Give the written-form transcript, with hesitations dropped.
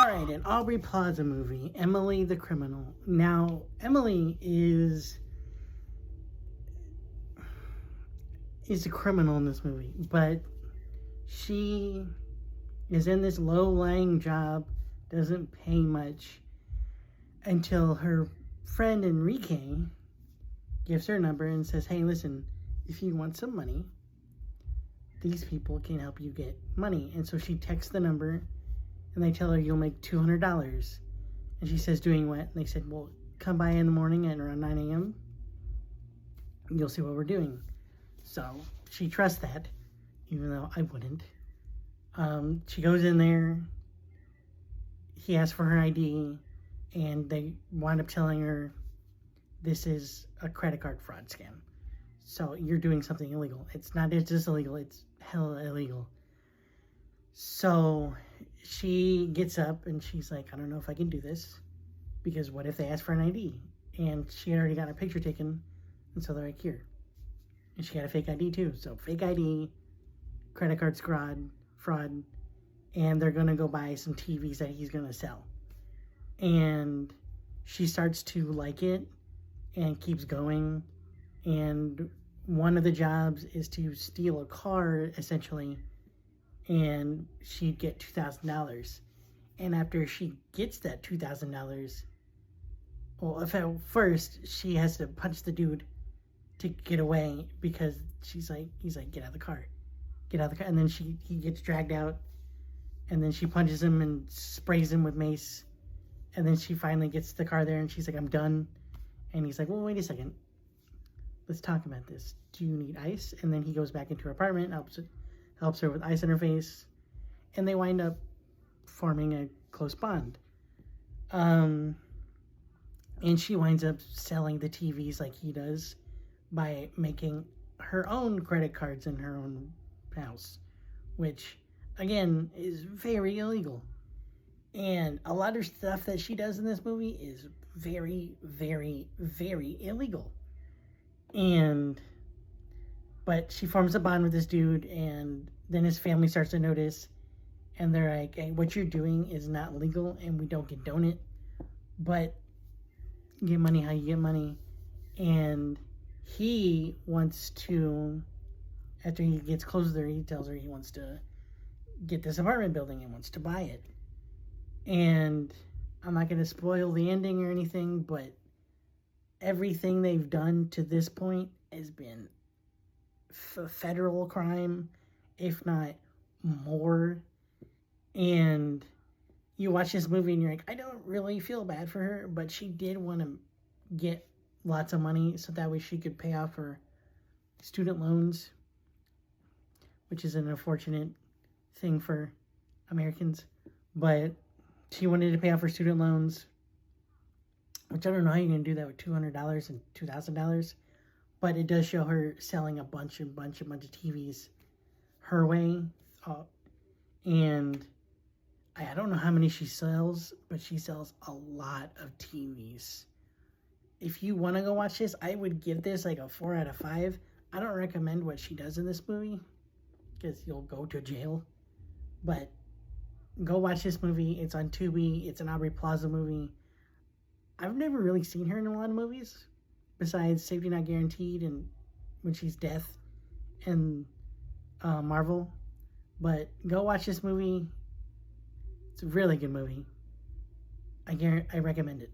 Alright, an Aubrey Plaza movie, Emily the Criminal. Now, Emily is a criminal in this movie, but she is in this low-lying job, doesn't pay much, until her friend Enrique gives her a number and says, hey, listen, if you want some money, these people can help you get money. And so she texts the number, and they tell her you'll make $200. And she says, doing what? And they said, well, come by in the morning at around 9 a.m. You'll see what we're doing. So she trusts that, even though I wouldn't. She goes in there. He asks for her ID, and they wind up telling her this is a credit card fraud scam. So you're doing something illegal. It's just illegal. It's hella illegal. So she gets up and she's like, I don't know if I can do this, because what if they ask for an ID? And she had already got her picture taken, and so they're like, here. And she had a fake ID too. So fake ID, credit card fraud, and they're gonna go buy some TVs that he's gonna sell. And she starts to like it and keeps going. And one of the jobs is to steal a car, essentially, and she'd get $2,000. And after she gets that $2,000, well, at first she has to punch the dude to get away, because he's like, get out of the car. And then he gets dragged out, and then she punches him and sprays him with mace. And then she finally gets the car there, and she's like, I'm done. And he's like, well, wait a second. Let's talk about this. Do you need ice? And then he goes back into her apartment, helps her with ice in her face, and they wind up forming a close bond. And she winds up selling the TVs like he does by making her own credit cards in her own house, which, again, is very illegal. And a lot of stuff that she does in this movie is very, very, very illegal. But she forms a bond with this dude, and then his family starts to notice, and they're like, hey, what you're doing is not legal, and we don't condone it, but you get money how you get money. And he wants to, after he gets close to her, he tells her he wants to get this apartment building and wants to buy it. And I'm not going to spoil the ending or anything, but everything they've done to this point has been federal crime, if not more. And you watch this movie and you're like, I don't really feel bad for her, but she did want to get lots of money so that way she could pay off her student loans, which is an unfortunate thing for Americans. But she wanted to pay off her student loans, which I don't know how you're going to do that with $200 and $2,000. But it does show her selling a bunch of TVs her way. And I don't know how many she sells, but she sells a lot of TVs. If you want to go watch this, I would give this like a 4 out of 5. I don't recommend what she does in this movie, because you'll go to jail. But go watch this movie. It's on Tubi. It's an Aubrey Plaza movie. I've never really seen her in a lot of movies, besides Safety Not Guaranteed and when she's Death and Marvel. But go watch this movie. It's a really good movie. I recommend it.